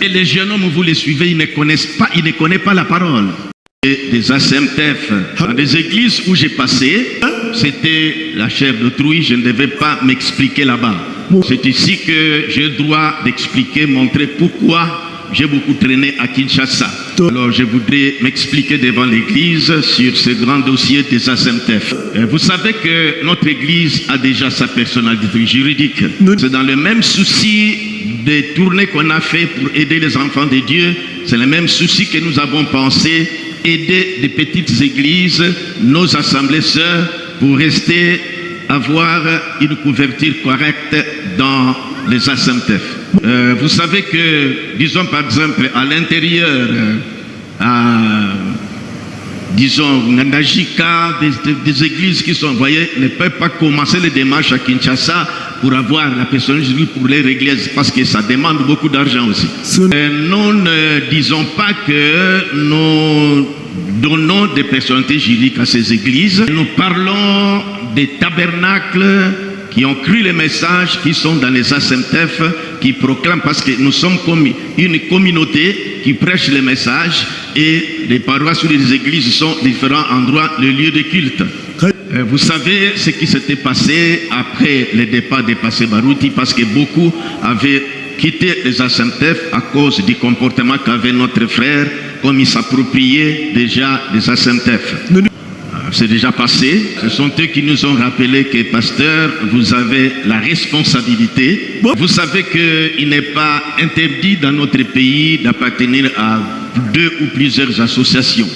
Et les jeunes hommes, vous les suivez, ils ne connaissent pas la parole. Et des ASMTF, dans des églises où j'ai passé, c'était la chair d'autrui, je ne devais pas m'expliquer là-bas. C'est ici que j'ai le droit d'expliquer, montrer pourquoi j'ai beaucoup traîné à Kinshasa. Alors je voudrais m'expliquer devant l'église sur ce grand dossier des ASMTF. Vous savez que notre église a déjà sa personnalité juridique. C'est dans le même souci des tournées qu'on a fait pour aider les enfants de Dieu. C'est le même souci que nous avons pensé, aider des petites églises, nos assemblées sœurs, pour avoir une couverture correcte dans les ASMTF. Vous savez que, disons par exemple, à l'intérieur, disons, Ngandajika, des églises qui sont, vous voyez, ne peuvent pas commencer les démarches à Kinshasa pour avoir la personne juridique pour les régler, parce que ça demande beaucoup d'argent aussi. Nous ne disons pas que nous donnons des personnalités juridiques à ces églises. Nous parlons des tabernacles qui ont cru les messages qui sont dans les ASMTF, qui proclament, parce que nous sommes comme une communauté qui prêche les messages, et les paroisses ou les églises sont différents endroits, le lieu de culte. Vous savez ce qui s'était passé après le départ de Pasteur Baruti, parce que beaucoup avaient quitté les ASMTF à cause du comportement qu'avait notre frère, comme il s'appropriait déjà des ASMTF. C'est déjà passé. Ce sont eux qui nous ont rappelé que, pasteur, vous avez la responsabilité. Vous savez qu'il n'est pas interdit dans notre pays d'appartenir à 2 ou plusieurs associations.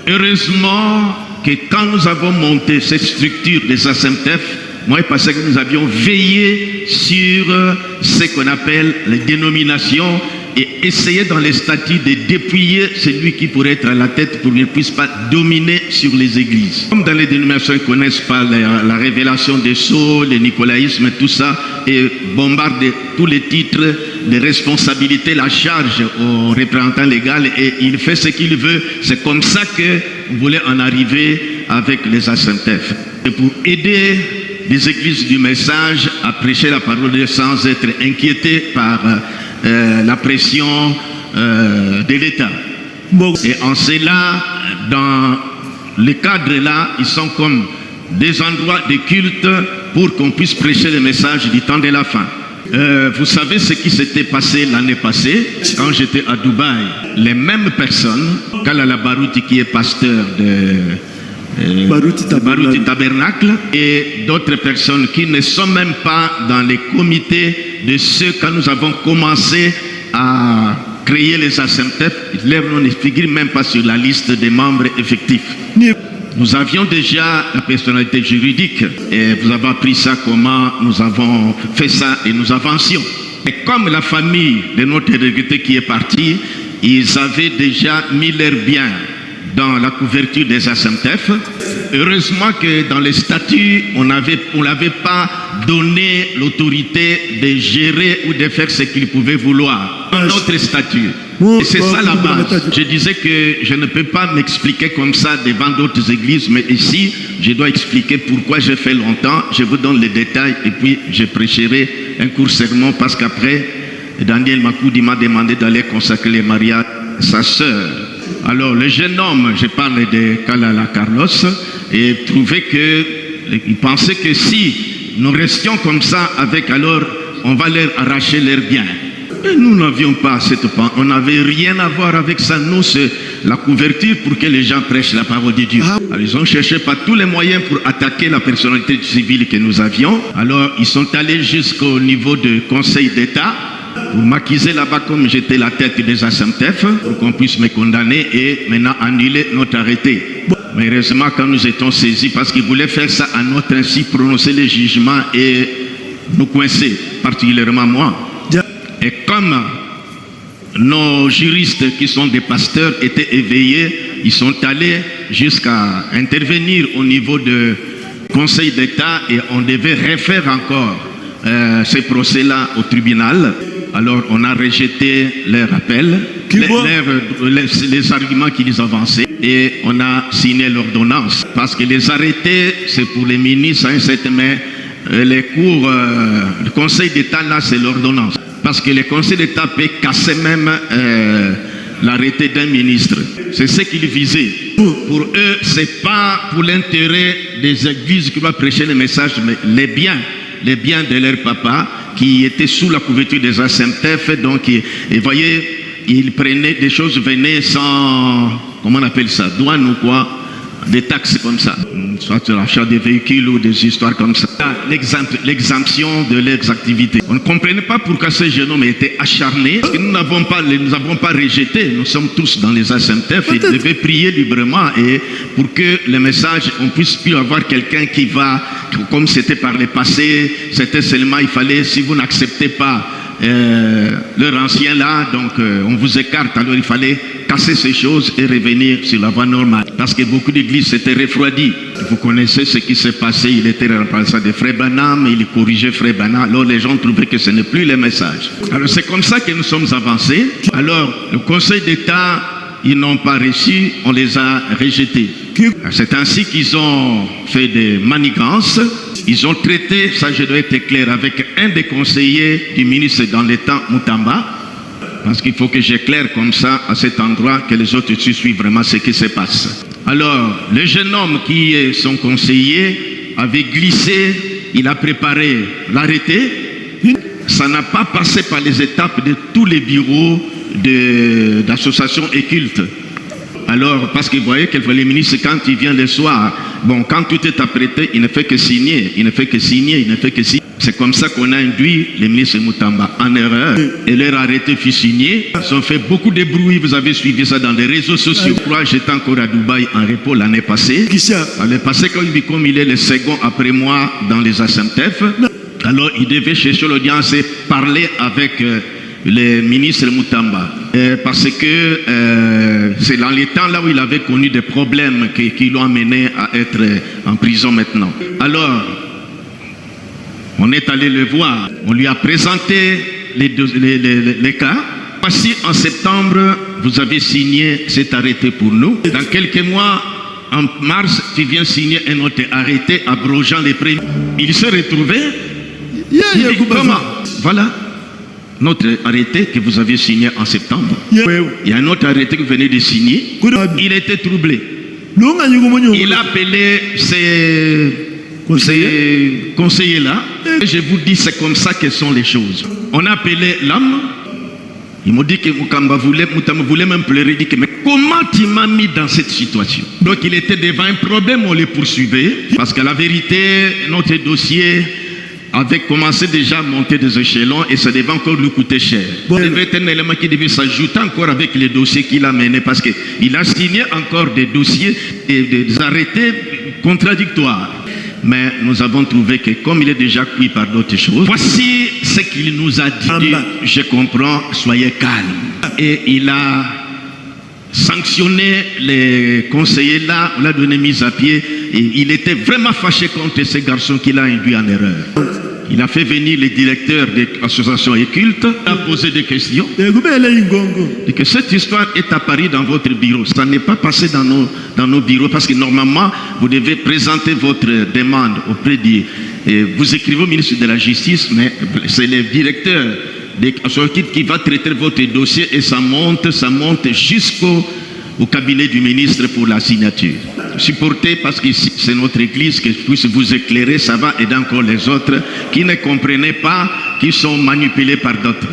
Heureusement que quand nous avons monté cette structure des ASMTF, moi et pasteur, nous avions veillé sur ce qu'on appelle les dénominations et essayer dans les statuts de dépouiller celui qui pourrait être à la tête pour qu'il ne puisse pas dominer sur les églises. Comme dans les dénominations, ils ne connaissent pas la révélation des sceaux, le nicolaïsme, tout ça, et bombardent tous les titres de responsabilité, la charge au représentant légal, et il fait ce qu'il veut. C'est comme ça que vous voulez en arriver avec les ASMTF. Et pour aider les églises du message à prêcher la parole de Dieu sans être inquiétés par la pression de l'État. Et en cela, dans le cadre-là, ils sont comme des endroits de culte pour qu'on puisse prêcher le message du temps de la fin. Vous savez ce qui s'était passé l'année passée, quand j'étais à Dubaï. Les mêmes personnes, Kalala Baruti qui est pasteur de Baruti Tabernacle, et d'autres personnes qui ne sont même pas dans les comités de ceux quand nous avons commencé à créer les ASMTF, leur nom ne figure même pas sur la liste des membres effectifs. Nous avions déjà la personnalité juridique et vous avez appris ça, comment nous avons fait ça et nous avancions. Et comme la famille de notre regretté qui est partie, ils avaient déjà mis leurs biens dans la couverture des ASMTF. Heureusement que dans les statuts, on n'avait pas donné l'autorité de gérer ou de faire ce qu'ils pouvaient vouloir. Dans notre statut. Et c'est ça la base. Je disais que je ne peux pas m'expliquer comme ça devant d'autres églises, mais ici, je dois expliquer pourquoi j'ai fait longtemps. Je vous donne les détails et puis je prêcherai un court sermon, parce qu'après, Daniel Makoudi m'a demandé d'aller consacrer les mariages à sa sœur. Alors, le jeune homme, je parle de Kalala Carlos, et il pensait que si nous restions comme ça avec, alors on va leur arracher leurs biens. Et nous n'avions pas on n'avait rien à voir avec ça. Nous, c'est la couverture pour que les gens prêchent la parole de Dieu. Alors, ils ont cherché par tous les moyens pour attaquer la personnalité civile que nous avions. Alors, ils sont allés jusqu'au niveau du Conseil d'État pour m'accuser là-bas comme j'étais la tête des ASMTF, pour qu'on puisse me condamner et maintenant annuler notre arrêté. Mais heureusement, quand nous étions saisis, parce qu'ils voulaient faire ça à notre ainsi, prononcer les jugements et nous coincer, particulièrement moi. Et comme nos juristes qui sont des pasteurs étaient éveillés, ils sont allés jusqu'à intervenir au niveau du Conseil d'État et on devait refaire encore ces procès-là au tribunal. Alors on a rejeté leur appel, les arguments qu'ils avançaient, et on a signé l'ordonnance. Parce que les arrêtés, c'est pour les ministres, mais les cours, le Conseil d'État, là, c'est l'ordonnance. Parce que le Conseil d'État peut casser même l'arrêté d'un ministre. C'est ce qu'ils visaient. Pour eux, ce n'est pas pour l'intérêt des églises qui doivent prêcher le message, mais les biens de leur papa qui étaient sous la couverture des ASMTF. Donc, et voyez, ils prenaient des choses, venaient sans, comment on appelle ça, douane ou quoi, des taxes comme ça, soit l'achat des véhicules ou des histoires comme ça. L'exemption de leurs activités. On ne comprenait pas pourquoi ces jeunes hommes étaient acharnés. Parce que nous n'avons pas rejeté. Nous sommes tous dans les ASMTF. Ils devaient prier librement et pour que le message, on puisse plus avoir quelqu'un qui va, comme c'était par le passé, c'était seulement, il fallait, si vous n'acceptez pas leur ancien là, donc on vous écarte. Alors il fallait casser ces choses et revenir sur la voie normale. Parce que beaucoup d'églises s'étaient refroidies. Vous connaissez ce qui s'est passé. Il était remplaçant de Frère Branham, il corrigeait Frère Branham. Alors les gens trouvaient que ce n'est plus le message. Alors c'est comme ça que nous sommes avancés. Alors le Conseil d'État, ils n'ont pas reçu, on les a rejetés. C'est ainsi qu'ils ont fait des manigances. Ils ont traité, ça je dois être clair, avec un des conseillers du ministre dans le temps, Mutamba. Parce qu'il faut que j'éclaire comme ça, à cet endroit, que les autres suivent vraiment ce qui se passe. Alors, le jeune homme qui est son conseiller avait glissé, il a préparé l'arrêté. Ça n'a pas passé par les étapes de tous les bureaux d'associations et cultes. Alors, parce que vous voyez que le ministre, quand il vient le soir, bon, quand tout est apprêté, il ne fait que signer, il ne fait que signer, il ne fait que signer. C'est comme ça qu'on a induit le ministre Mutamba en erreur. Et leur arrêté fut signé. Ils ont fait beaucoup de bruit, vous avez suivi ça dans les réseaux sociaux. Moi, j'étais encore à Dubaï en repos l'année passée. L'année passée, comme il est le second après moi dans les ASMTF, alors il devait chercher l'audience et parler avec le ministre Mutamba. Parce que c'est dans les temps là où il avait connu des problèmes qui l'ont amené à être en prison maintenant. Alors, on est allé le voir, on lui a présenté les cas. Voici en septembre, vous avez signé cet arrêté pour nous. Dans quelques mois, en mars, tu viens signer un autre arrêté abrogeant les prix. Il s'est retrouvé. Il dit, comment? Voilà notre arrêté que vous avez signé en septembre. Il y a un autre arrêté que vous venez de signer. Il était troublé. Il a appelé ces conseillers-là. Je vous dis, c'est comme ça que sont les choses. On a appelé l'homme. Il m'a dit que Mutamba voulait même pleurer. Il dit que, mais comment tu m'as mis dans cette situation? Donc il était devant un problème, on les poursuivait. Parce que la vérité, notre dossier avait commencé déjà à monter des échelons et ça devait encore lui coûter cher. Il devait être un élément qui devait s'ajouter encore avec les dossiers qu'il a menés parce qu'il a signé encore des dossiers et des arrêtés contradictoires. Mais nous avons trouvé que comme il est déjà cuit par d'autres choses, voici ce qu'il nous a dit. Je comprends, soyez calme. Et il a sanctionné les conseillers là, on l'a donné mise à pied. Et il était vraiment fâché contre ces garçons qu'il a induit en erreur. Il a fait venir les directeurs des associations et cultes, il a posé des questions. Et que cette histoire est apparue dans votre bureau. Ça n'est pas passé dans nos bureaux parce que normalement, vous devez présenter votre demande auprès du... vous écrivez au ministre de la Justice, mais c'est le directeur des associations qui va traiter votre dossier et ça monte jusqu'au cabinet du ministre pour la signature. Supportez parce que c'est notre église que puisse vous éclairer, ça va aider encore les autres qui ne comprenaient pas, qui sont manipulés par d'autres.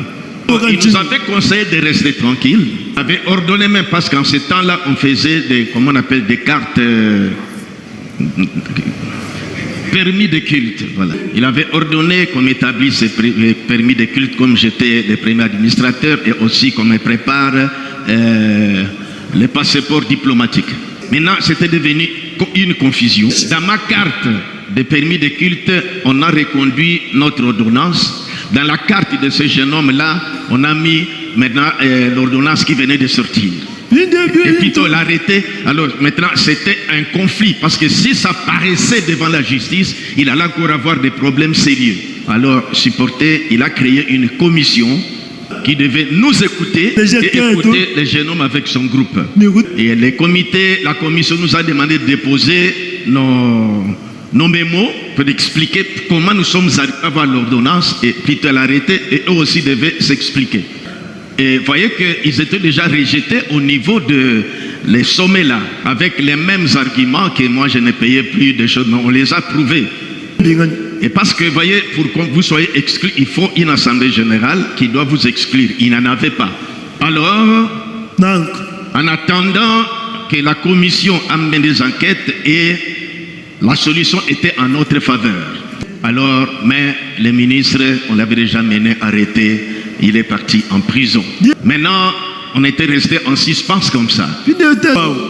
Il nous avait conseillé de rester tranquille. Il avait ordonné même parce qu'en ce temps-là, on faisait des, comment on appelle, des cartes permis de culte. Voilà. Il avait ordonné qu'on établisse ces permis de culte comme j'étais le premier administrateur et aussi qu'on me prépare les passeports diplomatiques. Maintenant, c'était devenu une confusion. Dans ma carte de permis de culte, on a reconduit notre ordonnance. Dans la carte de ce jeune homme-là, on a mis maintenant l'ordonnance qui venait de sortir. Et plutôt l'arrêté. Alors maintenant, c'était un conflit. Parce que si ça paraissait devant la justice, il allait encore avoir des problèmes sérieux. Alors, supporté, il a créé une commission qui devait nous écouter et écouter les jeunes hommes avec son groupe. Et les comités, la commission nous a demandé de déposer nos nos mémos pour expliquer comment nous sommes arrivés à avoir l'ordonnance et plutôt l'arrêté, et eux aussi devaient s'expliquer. Et vous voyez qu'ils étaient déjà rejetés au niveau de les sommets là, avec les mêmes arguments que moi je ne payais plus de choses, mais on les a prouvés. Et parce que, vous voyez, pour que vous soyez exclus, il faut une assemblée générale qui doit vous exclure. Il n'en avait pas. Alors, en attendant que la commission amène des enquêtes, et la solution était en notre faveur. Alors, mais le ministre, on l'avait déjà mené, arrêté, il est parti en prison. Maintenant, on était resté en suspens comme ça.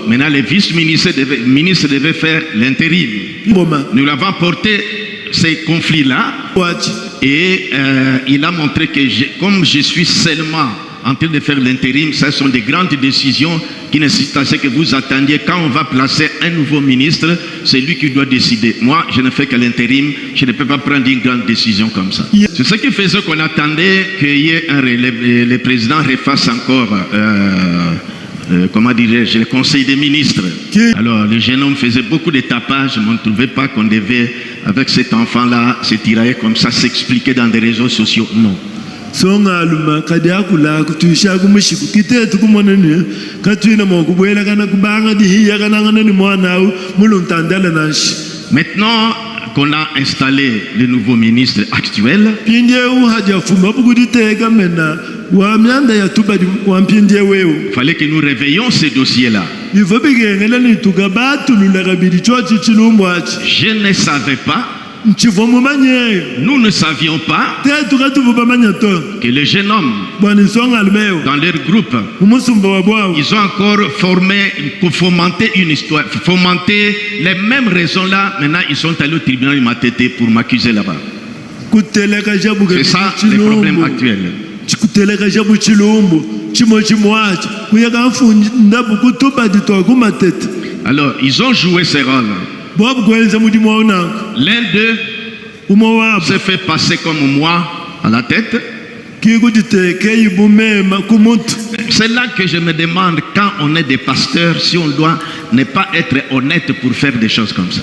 Maintenant, le vice-ministre devait faire l'intérim. Nous l'avons porté ces conflits-là, et il a montré que comme je suis seulement en train de faire l'intérim, ce sont des grandes décisions qui nécessitent à ce que vous attendiez. Quand on va placer un nouveau ministre, c'est lui qui doit décider. Moi, je ne fais que l'intérim, je ne peux pas prendre une grande décision comme ça. C'est ce qui faisait qu'on attendait que le président refasse encore, comment dirais-je, le conseil des ministres. Alors, le jeune homme faisait beaucoup de tapage, mais on ne trouvait pas qu'on devait, avec cet enfant-là, se tirailler comme ça, s'expliquer dans des réseaux sociaux. Non. Songaluma kadiakula kutuisha kumushiku kitetu kumonene katwina mokubwela kana kubanga dihiya kana ngana ni mwanao muluntandala nanshi. Maintenant qu'on a installé le nouveau ministre actuel, pindie uhaja fuma buguditega mena wa myanda ya tubadi wa pindie wewe. Fallait que nous réveillons ces dossiers-là. Il faut bigengela ni tukabatu lulagabidi chochi chilumbwachi. Je ne savais pas. Nous ne savions pas que les jeunes hommes, dans leur groupe, ils ont encore fomenté une histoire, fomenté les mêmes raisons-là. Maintenant, ils sont allés au tribunal de Matete pour m'accuser là-bas. C'est ça le problème actuel. Alors, ils ont joué ce rôle. L'un d'eux s'est fait passer comme moi à la tête. C'est là que je me demande, quand on est des pasteurs, si on doit ne pas être honnête pour faire des choses comme ça.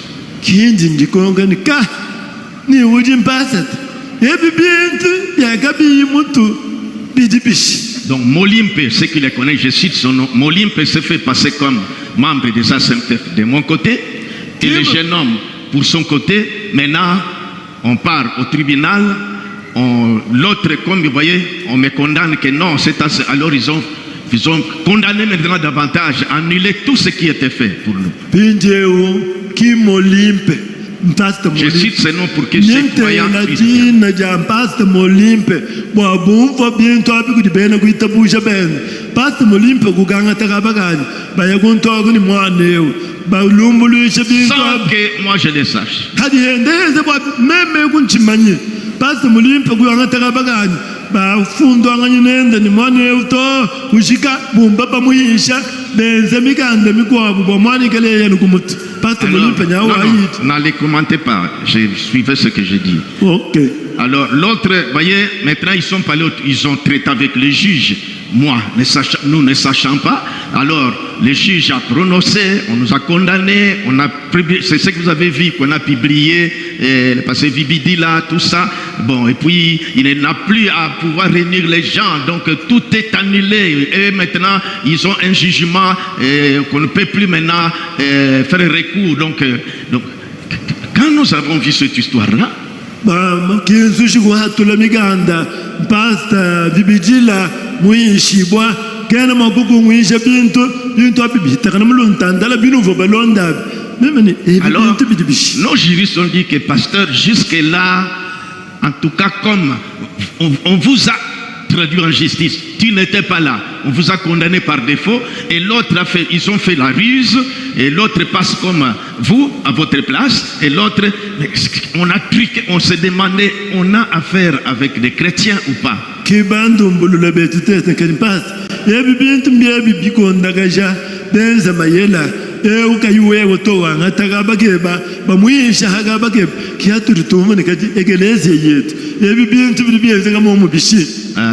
Donc Molimpe, ceux qui les connaissent, je cite son nom, Molimpe s'est fait passer comme membre de sa SMTF de mon côté. Et le jeune homme, pour son côté, maintenant, on part au tribunal, l'autre, comme vous voyez, on me condamne que non, c'est assez. Alors ils ont condamné maintenant davantage, annulé tout ce qui était fait pour nous. Je cite ce nom pour que ces croyants puissent. Sans que moi je le sache. Alors, n'allez commenter pas, je suivais ce que j'ai dit. Okay. Alors l'autre, voyez, maintenant ils sont pas l'autre, ils ont traité avec le juge. Moi, nous ne sachant pas, alors le juge a prononcé, on nous a condamnés, c'est ce que vous avez vu qu'on a publié, parce que Vibidi là, tout ça, bon, et puis il n'a plus à pouvoir réunir les gens, donc tout est annulé, et maintenant ils ont un jugement qu'on ne peut plus maintenant faire un recours, donc quand nous avons vu cette histoire-là, alors, nos juristes ont dit que pasteur, jusque-là, en tout cas, comme on vous a traduit en justice, tu n'étais pas là, on vous a condamné par défaut, et l'autre ils ont fait la ruse, et l'autre passe comme vous, à votre place, et l'autre, on se demandait, on a affaire avec des chrétiens ou pas?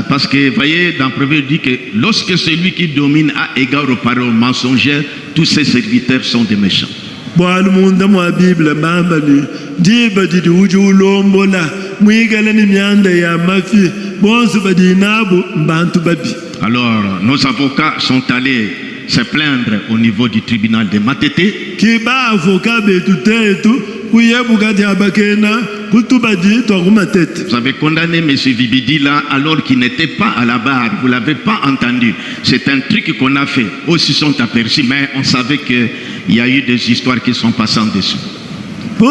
Parce que, voyez, dans Proverbe dit que lorsque celui qui domine a égard aux paroles mensongères, tous ses serviteurs sont des méchants. bwali munda mwa Biblia mamba ni ndiba didi uji ulombola mwigala ni myanda ya mafi bonsu badi nabu mbantu babi. Alors, nos avocats sont allés se plaindre au niveau du tribunal de Matete. Kiba avocat betu tetu kuyebuka diabakena kutubadi toku Matete. Vous avez condamné M. Vibidi là alors qu'il n'était pas à la barre. Vous ne l'avez pas entendu. C'est un truc qu'on a fait. Eux se sont aperçus, mais on savait qu'il y a eu des histoires qui sont passées en dessous. Et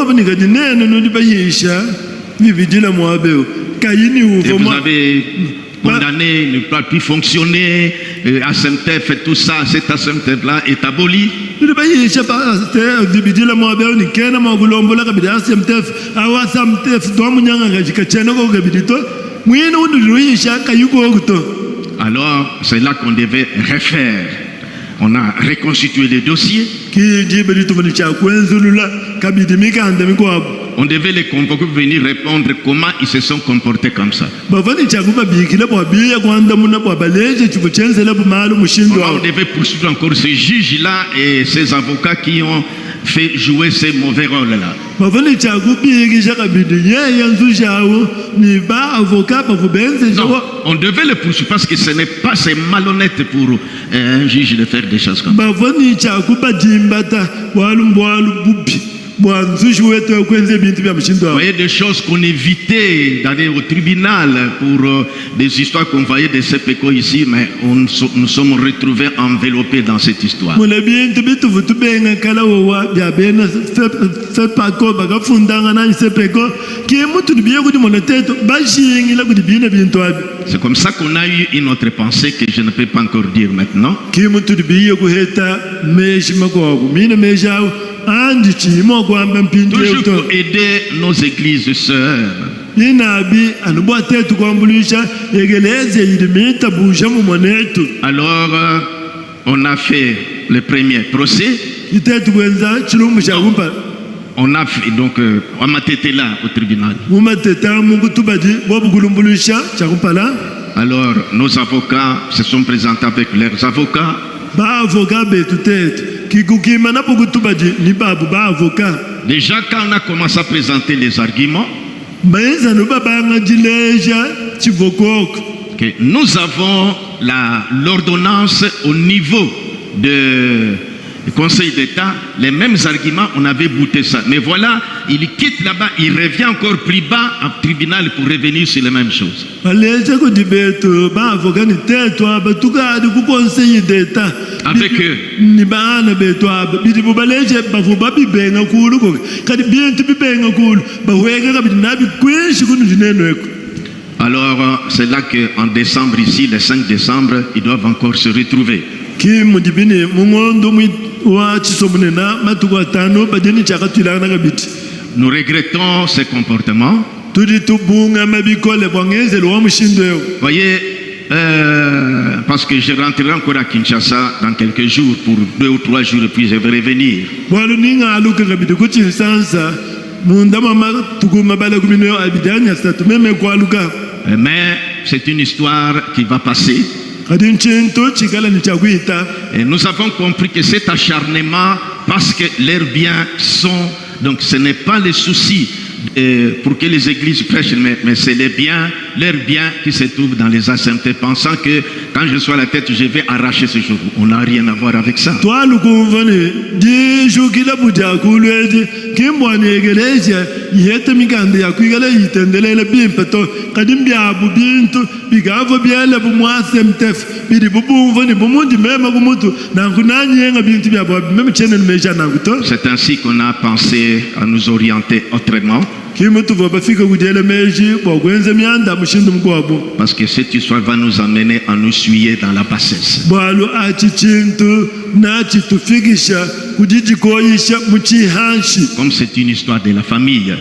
vous avez condamné, ne peut plus fonctionner, ASMTF et tout ça, cet ASMTF-là est aboli. Alors, c'est là qu'on devait refaire. On a reconstitué les dossiers. On devait les convoquer pour venir répondre comment ils se sont comportés comme ça. On devait poursuivre encore ces juges-là et ces avocats qui ont fait jouer ces mauvais rôles-là. Non, on devait les poursuivre parce que ce n'est pas, c'est malhonnête pour un juge de faire des choses comme ça. Vous voyez des choses qu'on évitait d'aller au tribunal pour des histoires qu'on voyait des CPECO ici, mais nous sommes retrouvés enveloppés dans cette histoire. C'est comme ça qu'on a eu une autre pensée que je ne peux pas encore dire maintenant. Toujours pour aider nos églises sœurs. Alors, on a fait le premier procès. On a fait donc on m'a été là au tribunal. Alors, nos avocats se sont présentés avec leurs avocats. Déjà, quand on a commencé à présenter les arguments, que nous avons l'ordonnance au niveau du Conseil d'État, les mêmes arguments, on avait bouté ça. Mais voilà, il quitte là-bas, il revient encore plus bas au tribunal pour revenir sur les mêmes choses. Avec eux. Alors, c'est là qu'en décembre ici, le 5 décembre, ils doivent encore se retrouver. Nous regrettons ce comportement. Voyez, parce que je rentrerai encore à Kinshasa dans quelques jours, pour 2 ou 3 jours, et puis je vais revenir. Mais c'est une histoire qui va passer. Et nous avons compris que cet acharnement, parce que leurs biens sont, donc ce n'est pas les soucis pour que les églises prêchent, mais c'est les biens, leurs biens qui se trouvent dans les ASMT, pensant que quand je sois à la tête, je vais arracher ce jour. On n'a rien à voir avec ça. C'est ainsi qu'on a pensé à nous orienter autrement. Parce que cette histoire va nous amener à nous suyer dans la bassesse. Comme c'est une histoire de la famille.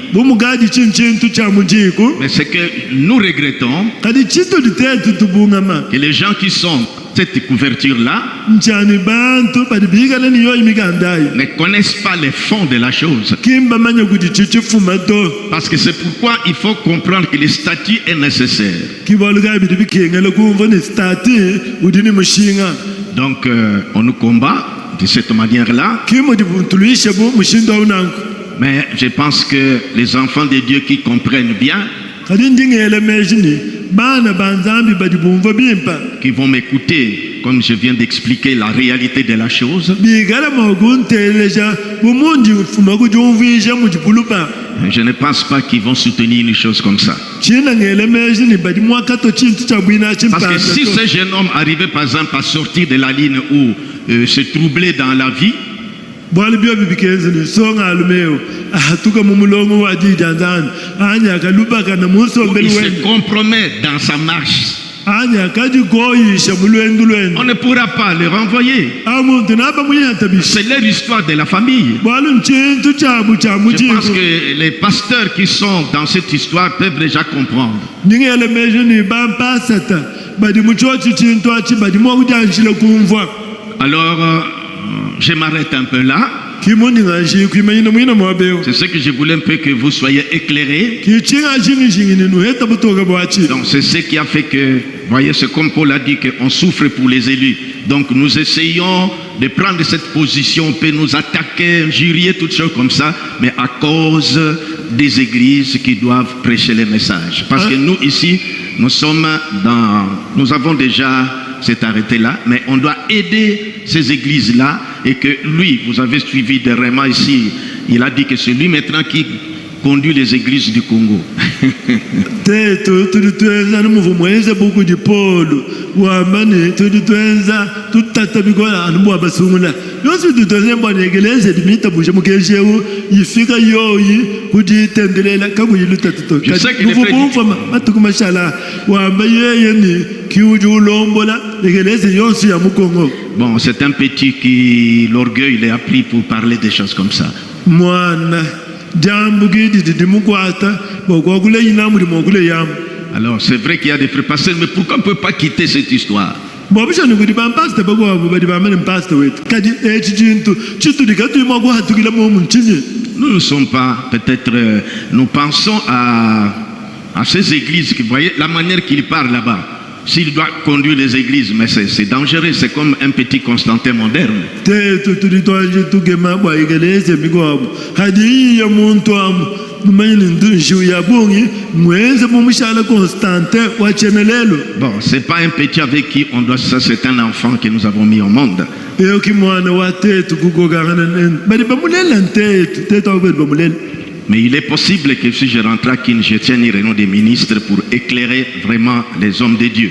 Mais c'est que nous regrettons que les gens qui sont cette couverture-là ne connaissent pas les fonds de la chose. Parce que c'est pourquoi il faut comprendre que le statut est nécessaire. Donc on nous combat. de cette manière-là. Mais je pense que les enfants de Dieu qui comprennent bien, qui vont m'écouter, comme je viens d'expliquer la réalité de la chose, je ne pense pas qu'ils vont soutenir une chose comme ça. Parce que si ce jeune homme arrivait par exemple à sortir de la ligne ou se troubler dans la vie, il se compromet dans sa marche, on ne pourra pas le renvoyer. C'est leur histoire de la famille. Je pense que les pasteurs qui sont dans cette histoire peuvent déjà comprendre. Alors, je m'arrête un peu là. C'est ce que je voulais un peu que vous soyez éclairés. Donc c'est ce qui a fait que, voyez, c'est comme Paul a dit qu'on souffre pour les élus. Donc nous essayons de prendre cette position, on peut nous attaquer, injurier, toutes choses comme ça, mais à cause des églises qui doivent prêcher les messages. Parce que nous ici, nous avons déjà cet arrêté-là, mais on doit aider ces églises-là, et que lui, vous avez suivi de Réma ici, il a dit que c'est lui maintenant qui conduit les églises du Congo. Bon, c'est un petit qui, l'orgueil, il est appris pour parler des choses comme ça. Alors c'est vrai qu'il y a des frères pasteurs, mais pourquoi on ne peut pas quitter cette histoire? Nous ne sommes pas, peut-être, nous pensons à ces églises, vous voyez la manière qu'il parle là-bas. S'il doit conduire les églises, mais c'est dangereux, c'est comme un petit Constantin moderne. Bon, c'est pas un petit avec qui on doit, ça c'est un enfant que nous avons mis au monde. Mais il est possible que si je rentre à Kin, je tienne les réunions des ministres pour éclairer vraiment les hommes de Dieu.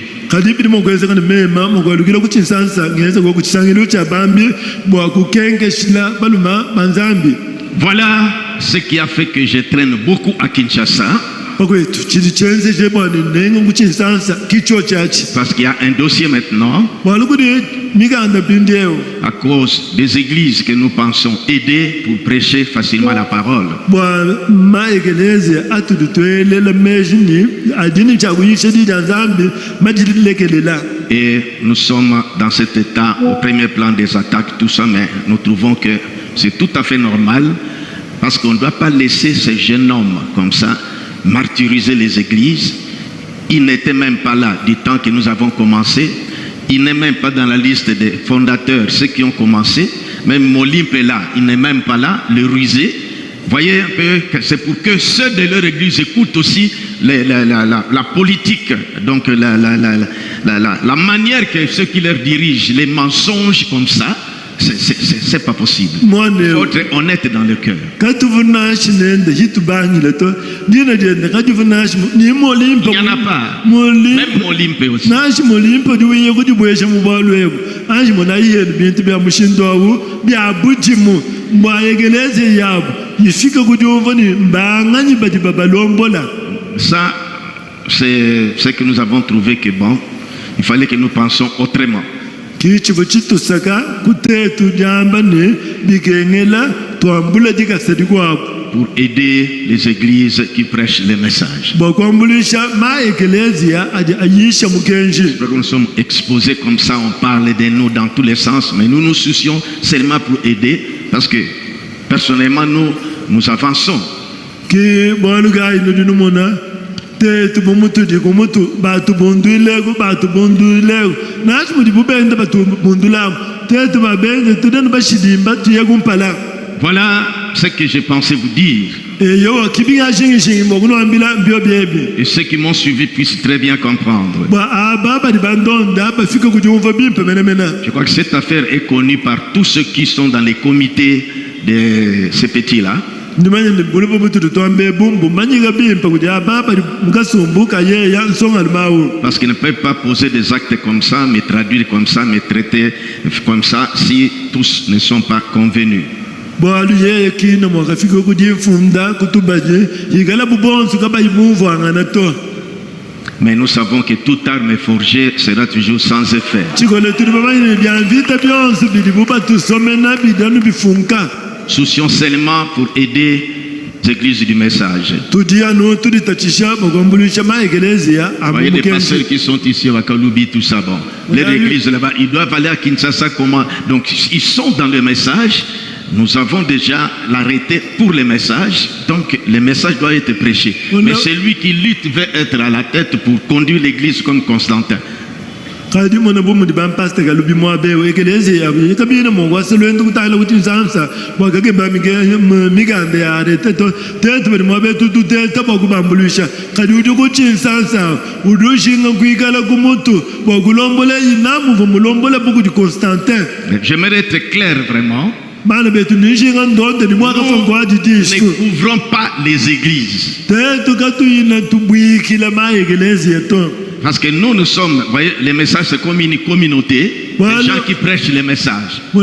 Voilà ce qui a fait que je traîne beaucoup à Kinshasa. Parce qu'il y a un dossier maintenant à cause des églises que nous pensons aider pour prêcher facilement la parole. Et nous sommes dans cet état au premier plan des attaques, tout ça, mais nous trouvons que c'est tout à fait normal parce qu'on ne doit pas laisser ces jeunes hommes comme ça martyriser les églises. Il n'était même pas là du temps que nous avons commencé. Il n'est même pas dans la liste des fondateurs, ceux qui ont commencé. Même Molimpe est là, il n'est même pas là, le rusé. Voyez un peu que c'est pour que ceux de leur église écoutent aussi la politique, donc la manière que ceux qui leur dirigent, les mensonges comme ça. C'est pas possible. Il faut être honnête dans le cœur. Il n'y en a pas. Même Molimpe aussi. Ça, c'est ce que nous avons trouvé que bon, il fallait que nous pensions autrement. Pour aider les églises qui prêchent les messages. Nous sommes exposés comme ça, on parle de nous dans tous les sens, mais nous nous soucions seulement pour aider, parce que personnellement nous avançons. tete mabenze tudani bashidimba tuye kumpala. Voilà ce que je pensais vous dire. Yo kibinga shingi mokuno ambila mbio biebi. Et ceux qui m'ont suivi puissent très bien comprendre. Je crois que cette affaire est connue par tous ceux qui sont dans les comités de ces petits-là. Parce qu'ils ne peuvent pas poser des actes comme ça, mais traduire comme ça, mais traiter comme ça, si tous ne sont pas convenus. Mais nous savons que toute arme forgée sera toujours sans effet. Soucions seulement pour aider les églises du message. Voyez les pasteurs qui sont ici à Wakalubi, tout ça, bon. Les églises là-bas, ils doivent aller à Kinshasa comment? Donc ils sont dans le message. Nous avons déjà l'arrêté pour les messages, donc les messages doivent être prêchés. Mais celui qui lutte veut être à la tête pour conduire l'église comme Constantin. J'aimerais être clair vraiment. Nous ne couvrons pas les églises. Parce que nous sommes, vous voyez, les messages c'est comme une communauté, des gens qui prêchent les messages. Ce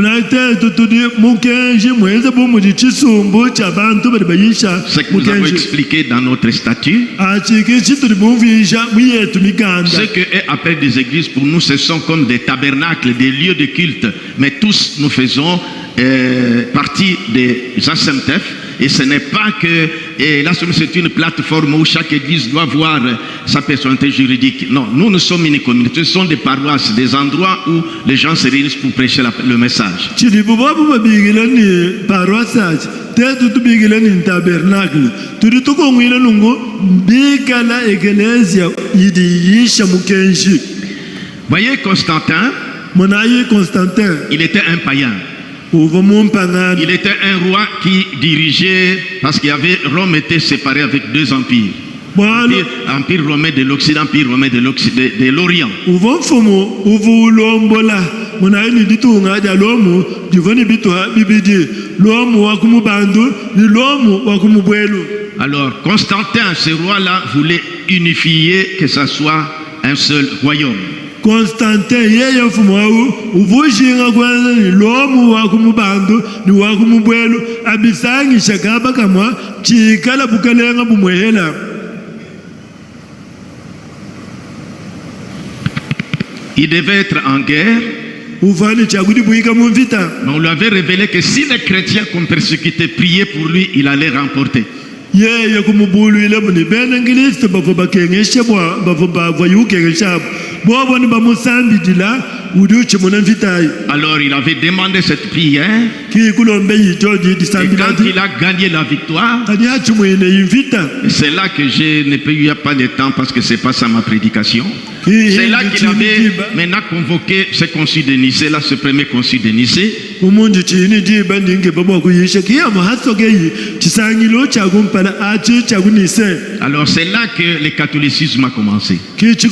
que nous avons expliqué dans notre statut, ce qu'eux appellent des églises, pour nous ce sont comme des tabernacles, des lieux de culte. Mais tous nous faisons partie des ASMTF. Et ce n'est pas que c'est une plateforme où chaque église doit voir sa personnalité juridique. Non, nous sommes une communauté, ce sont des paroisses, des endroits où les gens se réunissent pour prêcher le message. Voyez Constantin, il était un païen. Il était un roi qui dirigeait, parce qu'il y avait, Rome était séparée avec deux empires. Empire romain de l'Occident, empire romain de l'Orient. Alors Constantin, ce roi-là, voulait unifier, que ce soit un seul royaume. Constantin yeye mfumo wau uvushinga kwanza ni lomu wakumubandu ni wakumubwelu abisangi shakaba kamwa chikala bukalenga bumwehela. Il devait être en guerre. Mais on lui avait révélé que si les chrétiens qu'on persécutait priaient pour lui, il allait remporter. Alors il avait demandé cette prière. Et quand il a gagné la victoire, c'est là que je n'ai pas de temps parce que c'est pas ça ma prédication. C'est là qu'il avait maintenant convoqué ce concile de Nicée, là, ce premier concile de Nicée. Alors c'est là que le catholicisme a commencé. C'est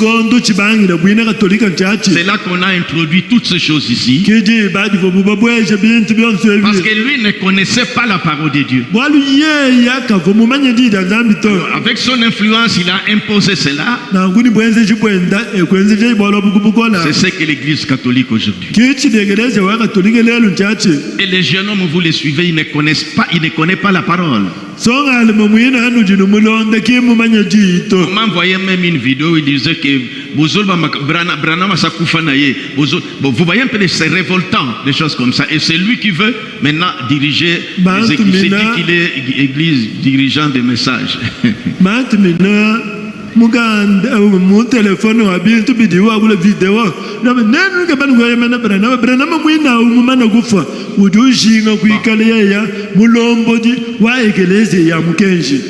là qu'on a introduit toutes ces choses ici. Parce que lui ne connaissait pas la parole de Dieu. Alors, avec son influence, il a imposé cela. C'est ce que l'église catholique aujourd'hui. Et les jeunes hommes, vous les suivez, ils ne connaissent pas la parole. On m'a envoyé même une vidéo où il disait que vous voyez un peu, c'est révoltant, des choses comme ça. Et c'est lui qui veut maintenant diriger les églises. C'est dit qu'il est église dirigeant des messages. Mon téléphone a bien tout vidéo à la vidéo.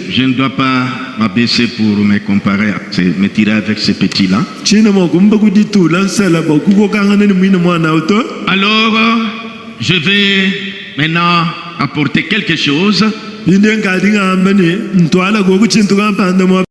Je ne dois pas m'abaisser pour me comparer, me tirer avec ces petits-là. china mokumba kuditula nsalaba kukokangana ni mwina mwana auto. Alors, je vais maintenant apporter quelque chose. Inde ngadi ngamba ni ntwala goku chintu kampanda mwa